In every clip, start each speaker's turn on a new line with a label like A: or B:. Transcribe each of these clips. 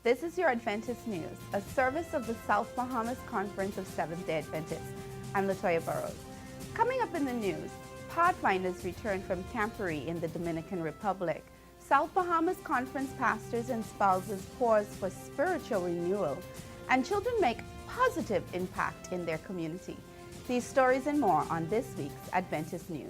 A: This is your Adventist News, a service of the South Bahamas Conference of Seventh-day Adventists. I'm Latoya Burrows. Coming up in the news, Pathfinders return from Camporee in the Dominican Republic. South Bahamas Conference pastors and spouses pause for spiritual renewal, and children make positive impact in their community. These stories and more on this week's Adventist News.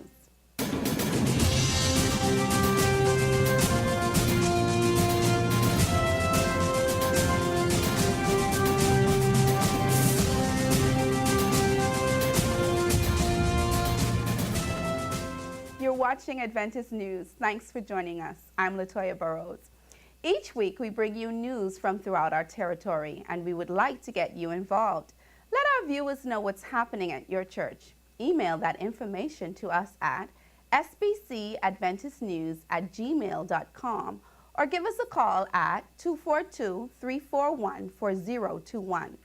A: You're watching Adventist News. Thanks for joining us. I'm Latoya Burrows. Each week we bring you news from throughout our territory, and we would like to get you involved. Let our viewers know what's happening at your church. Email that information to us at sbcadventistnews@gmail.com or give us a call at 242-341-4021.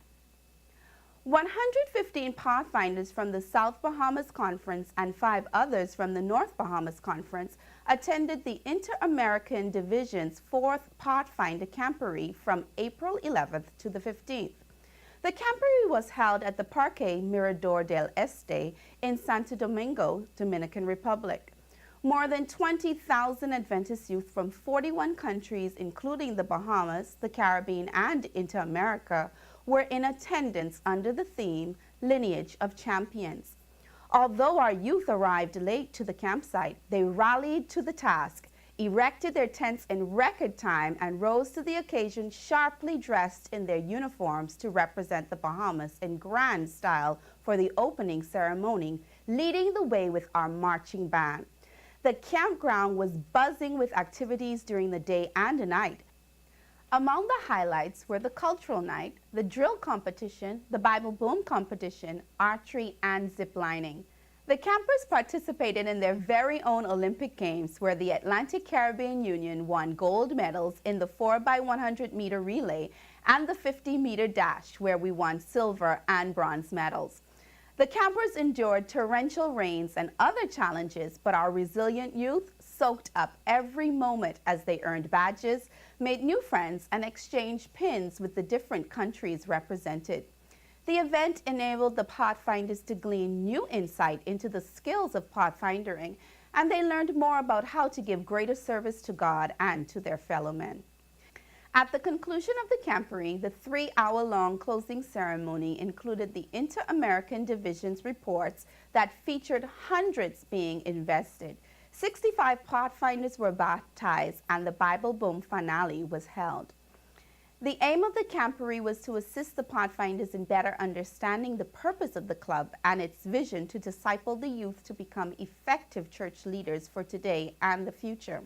A: 115 Pathfinders from the South Bahamas Conference and 5 others from the North Bahamas Conference attended the Inter-American Division's 4th Pathfinder Camporee from April 11th to the 15th. The Camporee was held at the Parque Mirador del Este in Santo Domingo, Dominican Republic. More than 20,000 Adventist youth from 41 countries, including the Bahamas, the Caribbean, and Inter-America, were in attendance under the theme, Lineage of Champions. Although our youth arrived late to the campsite, they rallied to the task, erected their tents in record time, and rose to the occasion sharply dressed in their uniforms to represent the Bahamas in grand style for the opening ceremony, leading the way with our marching band. The campground was buzzing with activities during the day and night. Among the highlights were the cultural night, the drill competition, the Bible boom competition, archery, and zip lining. The campers participated in their very own Olympic Games, where the Atlantic Caribbean Union won gold medals in the 4x100 meter relay and the 50-meter dash, where we won silver and bronze medals. The campers endured torrential rains and other challenges, but our resilient youth soaked up every moment as they earned badges, made new friends, and exchanged pins with the different countries represented. The event enabled the Pathfinders to glean new insight into the skills of pathfindering, and they learned more about how to give greater service to God and to their fellow men. At the conclusion of the Camporee, the 3-hour-long closing ceremony included the Inter-American Division's reports that featured hundreds being invested. 65 Pathfinders were baptized, and the Bible boom finale was held. The aim of the Camporee was to assist the Pathfinders in better understanding the purpose of the club and its vision to disciple the youth to become effective church leaders for today and the future.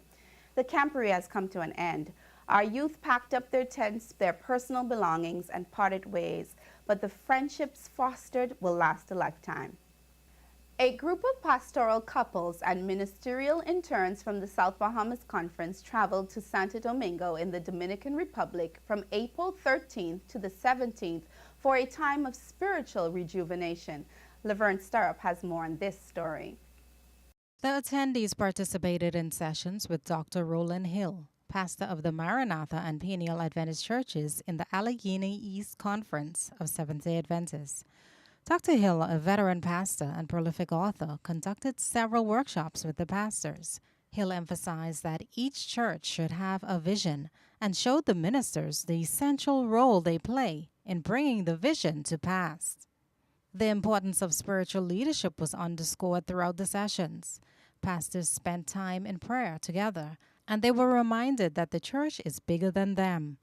A: The Camporee has come to an end. Our youth packed up their tents, their personal belongings, and parted ways, but the friendships fostered will last a lifetime. A group of pastoral couples and ministerial interns from the South Bahamas Conference traveled to Santo Domingo in the Dominican Republic from April 13th to the 17th for a time of spiritual rejuvenation. Laverne Stirrup has more on this story.
B: The attendees participated in sessions with Dr. Roland Hill, pastor of the Maranatha and Peniel Adventist churches in the Allegheny East Conference of Seventh-day Adventists. Dr. Hill, a veteran pastor and prolific author, conducted several workshops with the pastors. Hill emphasized that each church should have a vision and showed the ministers the essential role they play in bringing the vision to pass. The importance of spiritual leadership was underscored throughout the sessions. Pastors spent time in prayer together, and they were reminded that the church is bigger than them.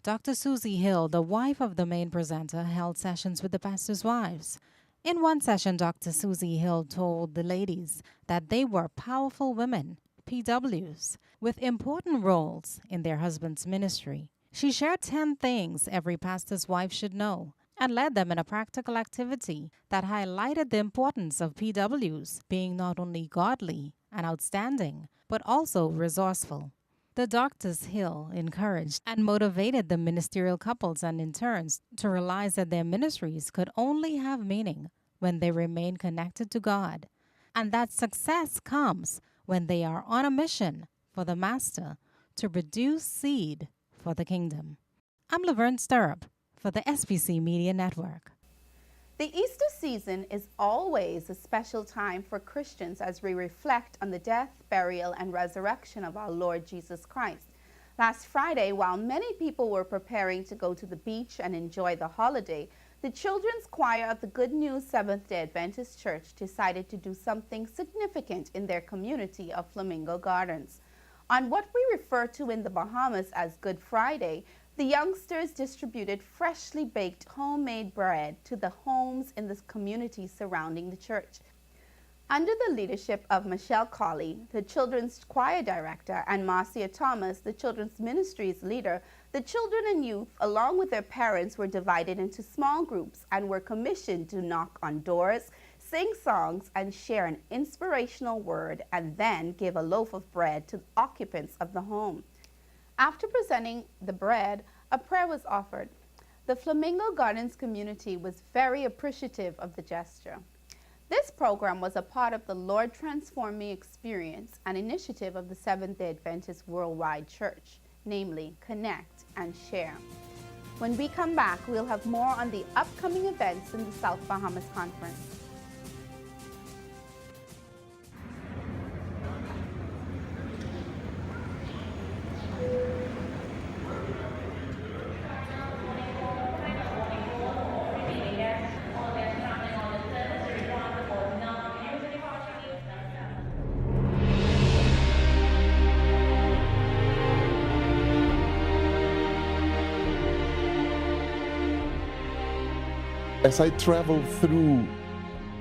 B: Dr. Susie Hill, the wife of the main presenter, held sessions with the pastors' wives. In one session, Dr. Susie Hill told the ladies that they were powerful women, PWs, with important roles in their husband's ministry. She shared 10 things every pastor's wife should know and led them in a practical activity that highlighted the importance of PWs being not only godly and outstanding, but also resourceful. The Doctors Hill encouraged and motivated the ministerial couples and interns to realize that their ministries could only have meaning when they remain connected to God, and that success comes when they are on a mission for the Master to produce seed for the kingdom. I'm Laverne Stirrup for the SBC Media Network.
A: The Easter season is always a special time for Christians as we reflect on the death, burial, and resurrection of our Lord Jesus Christ. Last Friday, while many people were preparing to go to the beach and enjoy the holiday, the children's choir of the Good News Seventh-day Adventist Church decided to do something significant in their community of Flamingo Gardens. On what we refer to in the Bahamas as Good Friday, the youngsters distributed freshly baked homemade bread to the homes in the community surrounding the church. Under the leadership of Michelle Colley, the children's choir director, and Marcia Thomas, the children's ministries leader, the children and youth, along with their parents, were divided into small groups and were commissioned to knock on doors, sing songs, and share an inspirational word, and then give a loaf of bread to the occupants of the home. After presenting the bread, a prayer was offered. The Flamingo Gardens community was very appreciative of the gesture. This program was a part of the Lord Transform Me experience, an initiative of the Seventh-day Adventist Worldwide Church, namely Connect and Share. When we come back, we'll have more on the upcoming events in the South Bahamas Conference.
C: As I travel through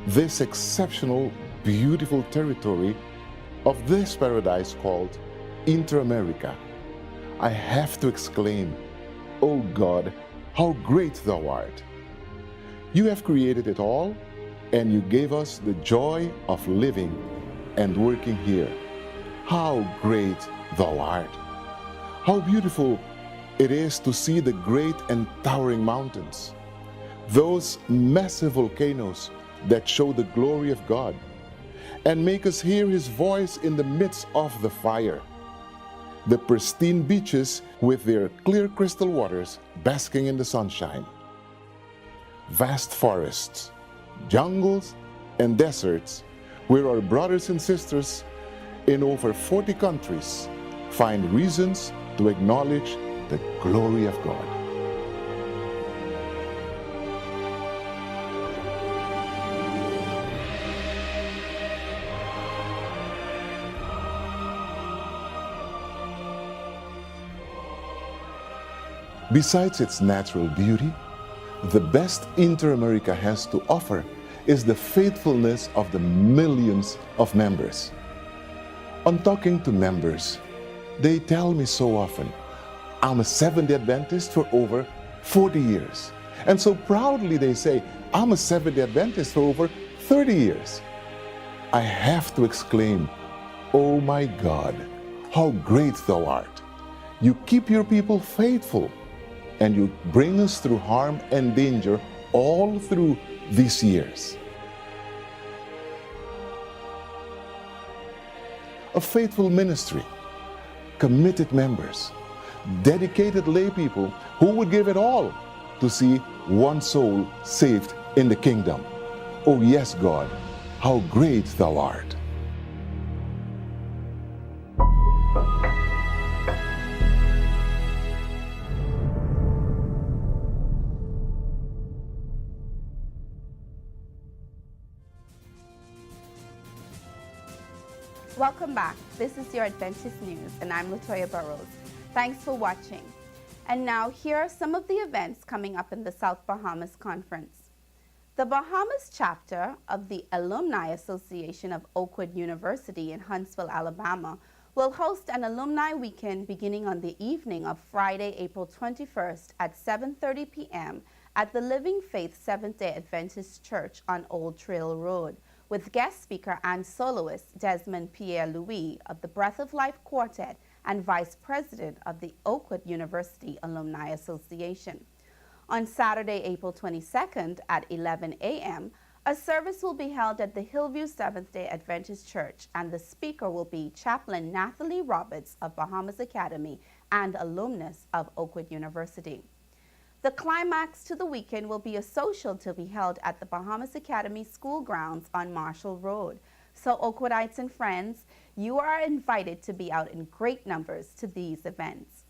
C: this exceptional, beautiful territory of this paradise called Inter-America, I have to exclaim, "Oh God, how great thou art! You have created it all, and you gave us the joy of living and working here. How great thou art! How beautiful it is to see the great and towering mountains, those massive volcanoes that show the glory of God and make us hear His voice in the midst of the fire. The pristine beaches with their clear crystal waters basking in the sunshine. Vast forests, jungles, and deserts where our brothers and sisters in over 40 countries find reasons to acknowledge the glory of God." Besides its natural beauty, the best Inter-America has to offer is the faithfulness of the millions of members. On talking to members, they tell me so often, "I'm a Seventh-day Adventist for over 40 years." And so proudly they say, "I'm a Seventh-day Adventist for over 30 years." I have to exclaim, "Oh my God, how great thou art! You keep your people faithful, and you bring us through harm and danger all through these years." A faithful ministry, committed members, dedicated lay people who would give it all to see one soul saved in the kingdom. Oh yes, God, how great thou art!
A: Welcome back. This is your Adventist News, and I'm Latoya Burrows. Thanks for watching. And now, here are some of the events coming up in the South Bahamas Conference. The Bahamas chapter of the Alumni Association of Oakwood University in Huntsville, Alabama, will host an Alumni Weekend beginning on the evening of Friday, April 21st at 7:30 p.m. at the Living Faith Seventh-day Adventist Church on Old Trail Road, with guest speaker and soloist Desmond Pierre-Louis of the Breath of Life Quartet and Vice President of the Oakwood University Alumni Association. On Saturday, April 22nd at 11 a.m., a service will be held at the Hillview Seventh-day Adventist Church, and the speaker will be Chaplain Nathalie Roberts of Bahamas Academy and alumnus of Oakwood University. The climax to the weekend will be a social to be held at the Bahamas Academy School grounds on Marshall Road. So Oakwoodites and friends, you are invited to be out in great numbers to these events.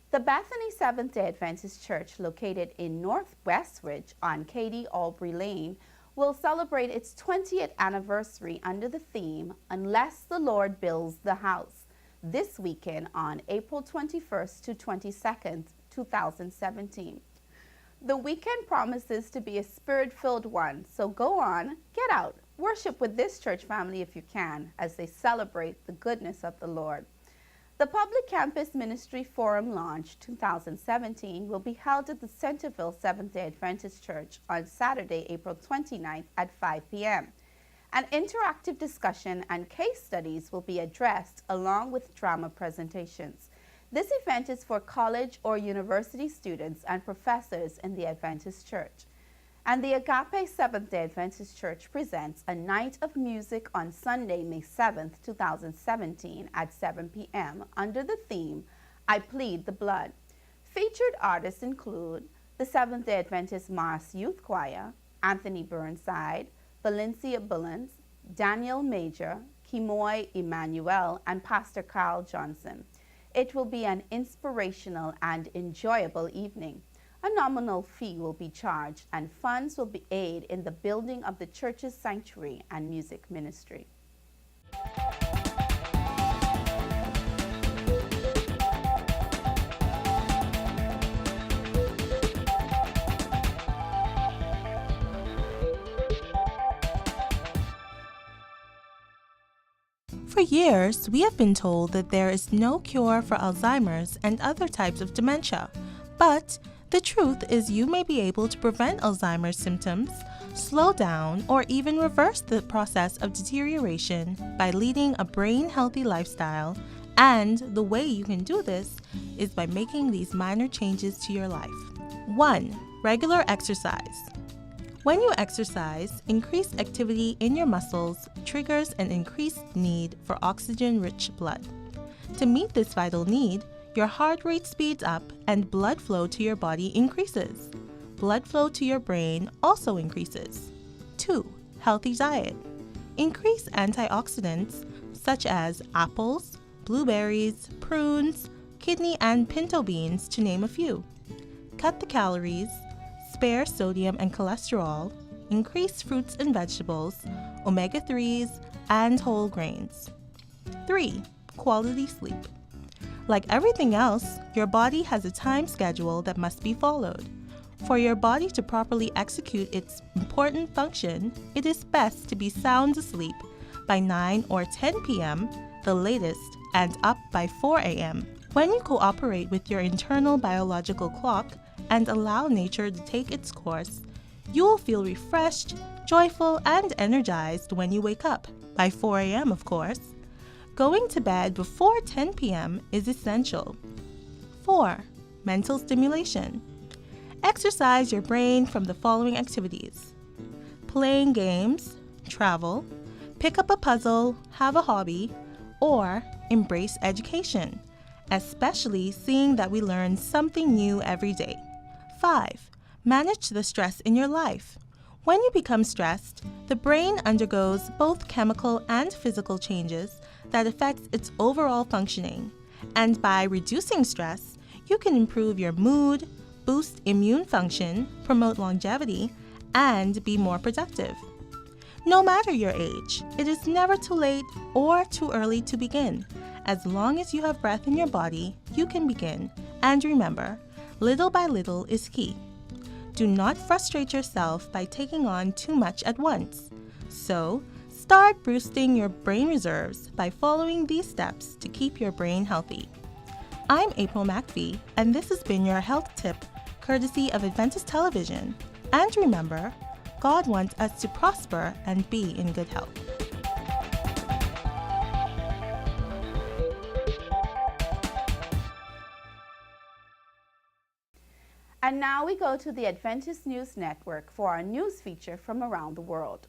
A: The Bethany Seventh-day Adventist Church, located in North Westridge on Katy Aubrey Lane, will celebrate its 20th anniversary under the theme, Unless the Lord Builds the House, this weekend on April 21st to 22nd, 2017. The weekend promises to be a spirit-filled one, so go on, get out, worship with this church family if you can, as they celebrate the goodness of the Lord. The Public Campus Ministry Forum Launch 2017 will be held at the Centerville Seventh-day Adventist Church on Saturday, April 29th at 5 p.m. An interactive discussion and case studies will be addressed along with drama presentations. This event is for college or university students and professors in the Adventist Church. And the Agape Seventh-day Adventist Church presents a night of music on Sunday, May 7th, 2017 at 7 p.m. under the theme, I Plead the Blood. Featured artists include the Seventh-day Adventist Mars Youth Choir, Anthony Burnside, Valencia Bullens, Daniel Major, Kimoy Emmanuel, and Pastor Carl Johnson. It will be an inspirational and enjoyable evening. A nominal fee will be charged, and funds will be aid in the building of the church's sanctuary and music ministry.
D: For years, we have been told that there is no cure for Alzheimer's and other types of dementia, but the truth is you may be able to prevent Alzheimer's symptoms, slow down, or even reverse the process of deterioration by leading a brain-healthy lifestyle, and the way you can do this is by making these minor changes to your life. 1. Regular exercise. When you exercise, increased activity in your muscles triggers an increased need for oxygen-rich blood. To meet this vital need, your heart rate speeds up and blood flow to your body increases. Blood flow to your brain also increases. 2. Healthy diet. Increase antioxidants such as apples, blueberries, prunes, kidney and pinto beans, to name a few. Cut the calories, spare sodium and cholesterol, increase fruits and vegetables, omega-3s, and whole grains. 3. Quality sleep. Like everything else, your body has a time schedule that must be followed. For your body to properly execute its important function, it is best to be sound asleep by 9 or 10 p.m., the latest, and up by 4 a.m. When you cooperate with your internal biological clock and allow nature to take its course, you will feel refreshed, joyful, and energized when you wake up, by 4 a.m. of course. Going to bed before 10 p.m. is essential. 4. Mental stimulation. Exercise your brain from the following activities: playing games, travel, pick up a puzzle, have a hobby, or embrace education, especially seeing that we learn something new every day. 5. Manage the stress in your life. When you become stressed, the brain undergoes both chemical and physical changes that affects its overall functioning, and by reducing stress, you can improve your mood, boost immune function, promote longevity, and be more productive. No matter your age, it is never too late or too early to begin. As long as you have breath in your body, you can begin. And remember, little by little is key. Do not frustrate yourself by taking on too much at once. So, start boosting your brain reserves by following these steps to keep your brain healthy. I'm April McPhee, and this has been your health tip, courtesy of Adventist Television. And remember, God wants us to prosper and be in good health.
A: And now we go to the Adventist News Network for our news feature from around the world.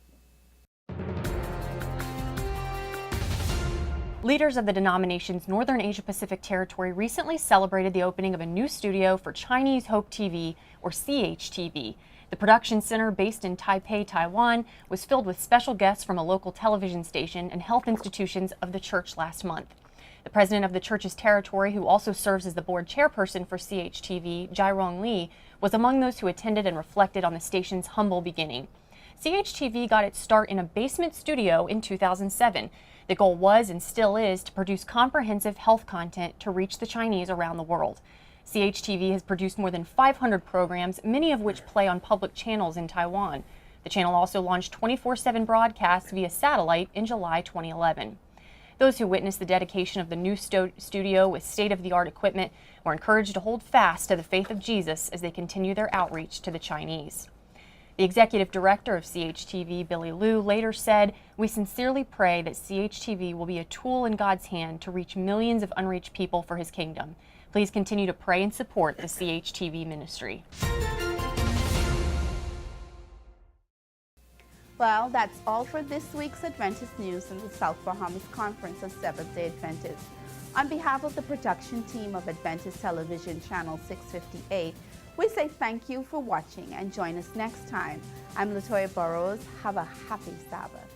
E: Leaders of the denomination's Northern Asia Pacific territory recently celebrated the opening of a new studio for Chinese Hope TV, or CHTV. The production center, based in Taipei, Taiwan, was filled with special guests from a local television station and health institutions of the church last month. The president of the church's territory, who also serves as the board chairperson for CHTV, Jairong Lee, was among those who attended and reflected on the station's humble beginning. CHTV got its start in a basement studio in 2007. The goal was and still is to produce comprehensive health content to reach the Chinese around the world. CHTV has produced more than 500 programs, many of which play on public channels in Taiwan. The channel also launched 24/7 broadcasts via satellite in July 2011. Those who witnessed the dedication of the new studio with state-of-the-art equipment were encouraged to hold fast to the faith of Jesus as they continue their outreach to the Chinese. The executive director of CHTV, Billy Liu, later said, "We sincerely pray that CHTV will be a tool in God's hand to reach millions of unreached people for His kingdom. Please continue to pray and support the CHTV ministry."
A: Well, that's all for this week's Adventist News in the South Bahamas Conference of Seventh-day Adventists. On behalf of the production team of Adventist Television Channel 658, we say thank you for watching and join us next time. I'm Latoya Burrows. Have a happy Sabbath.